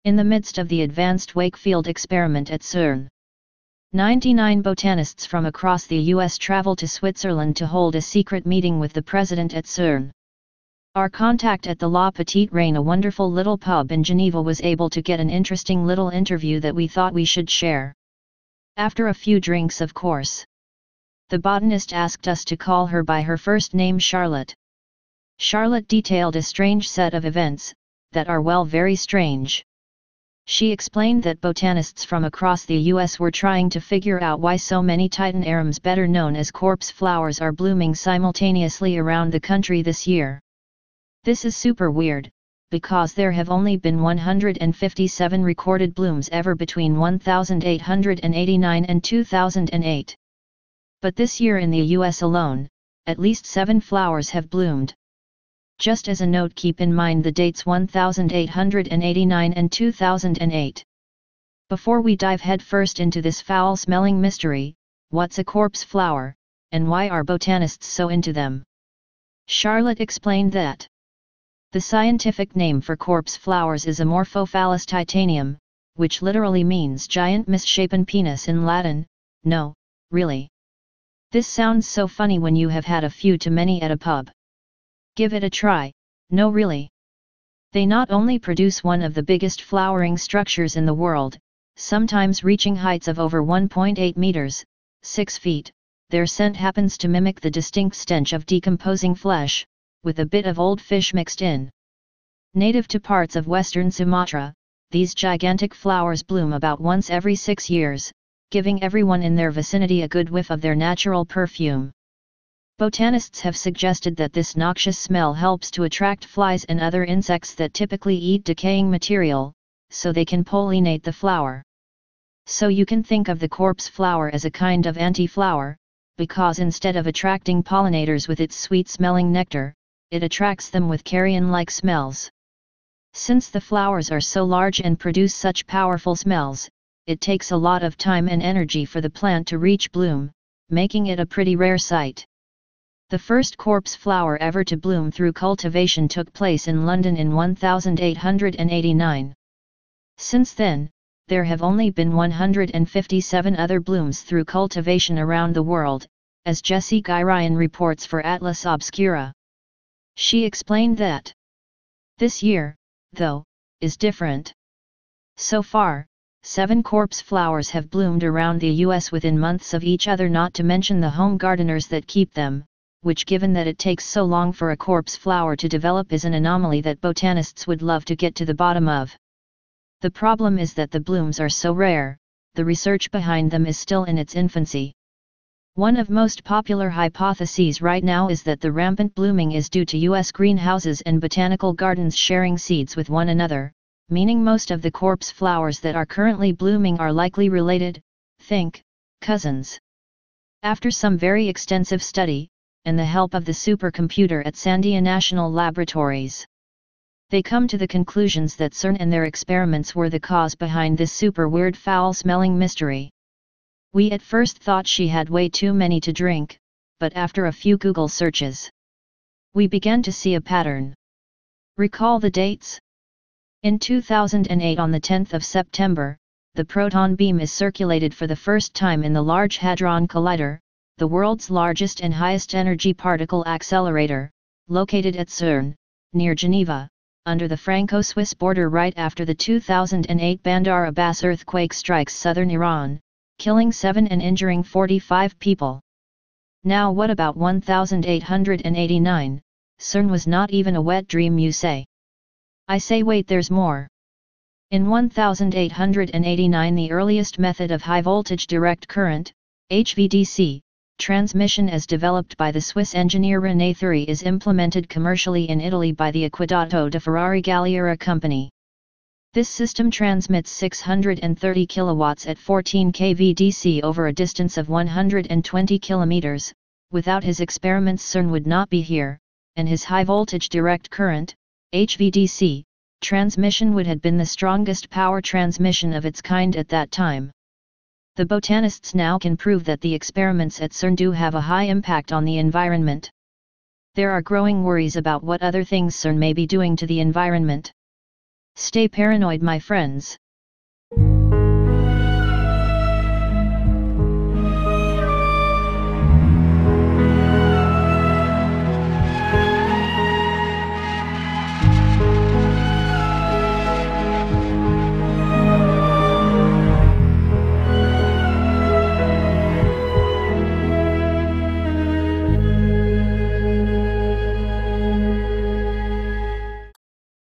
In the midst of the advanced Wakefield experiment at CERN, 99 botanists from across the US travel to Switzerland to hold a secret meeting with the president at CERN. Our contact at the La Petite Reine, a wonderful little pub in Geneva, was able to get an interesting little interview that we thought we should share. After a few drinks, of course. The botanist asked us to call her by her first name, Charlotte. Charlotte detailed a strange set of events, that are, well, very strange. She explained that botanists from across the US were trying to figure out why so many titanarums, better known as corpse flowers, are blooming simultaneously around the country this year. This is super weird, because there have only been 157 recorded blooms ever between 1889 and 2008. But this year in the US alone, at least 7 flowers have bloomed. Just as a note, keep in mind the dates 1889 and 2008. Before we dive headfirst into this foul-smelling mystery, what's a corpse flower, and why are botanists so into them? Charlotte explained that the scientific name for corpse flowers is Amorphophallus titanium, which literally means giant misshapen penis in Latin. No, really. This sounds so funny when you have had a few too many at a pub. Give it a try. No, really. They not only produce one of the biggest flowering structures in the world, sometimes reaching heights of over 1.8 meters, 6 feet, their scent happens to mimic the distinct stench of decomposing flesh, with a bit of old fish mixed in. Native to parts of western Sumatra, these gigantic flowers bloom about once every 6 years, giving everyone in their vicinity a good whiff of their natural perfume. Botanists have suggested that this noxious smell helps to attract flies and other insects that typically eat decaying material, so they can pollinate the flower. So you can think of the corpse flower as a kind of anti-flower, because instead of attracting pollinators with its sweet-smelling nectar, it attracts them with carrion-like smells. Since the flowers are so large and produce such powerful smells, it takes a lot of time and energy for the plant to reach bloom, making it a pretty rare sight. The first corpse flower ever to bloom through cultivation took place in London in 1889. Since then, there have only been 157 other blooms through cultivation around the world, as Jessie Guy Ryan reports for Atlas Obscura. She explained that this year, though, is different. So far, 7 corpse flowers have bloomed around the US within months of each other, not to mention the home gardeners that keep them, which, given that it takes so long for a corpse flower to develop, is an anomaly that botanists would love to get to the bottom of. The problem is that the blooms are so rare, the research behind them is still in its infancy. One of most popular hypotheses right now is that the rampant blooming is due to US greenhouses and botanical gardens sharing seeds with one another, meaning most of the corpse flowers that are currently blooming are likely related, think, cousins. After some very extensive study, and the help of the supercomputer at Sandia National Laboratories, they come to the conclusions that CERN and their experiments were the cause behind this super weird foul-smelling mystery. We at first thought she had way too many to drink, but after a few Google searches, we began to see a pattern. Recall the dates? In 2008, on the 10th of September, the proton beam is circulated for the first time in the Large Hadron Collider, the world's largest and highest energy particle accelerator, located at CERN, near Geneva, under the Franco-Swiss border, right after the 2008 Bandar Abbas earthquake strikes southern Iran, killing 7 and injuring 45 people. Now what about 1889? CERN was not even a wet dream, you say? I say wait, there's more. In 1889, the earliest method of high-voltage direct current, HVDC, transmission as developed by the Swiss engineer René Thury is implemented commercially in Italy by the Acquedotto de Ferrari Galliera company. This system transmits 630 kilowatts at 14 kV DC over a distance of 120 kilometers, Without his experiments CERN would not be here, and his high-voltage direct current, HVDC, transmission would have been the strongest power transmission of its kind at that time. The botanists now can prove that the experiments at CERN do have a high impact on the environment. There are growing worries about what other things CERN may be doing to the environment. Stay paranoid, my friends.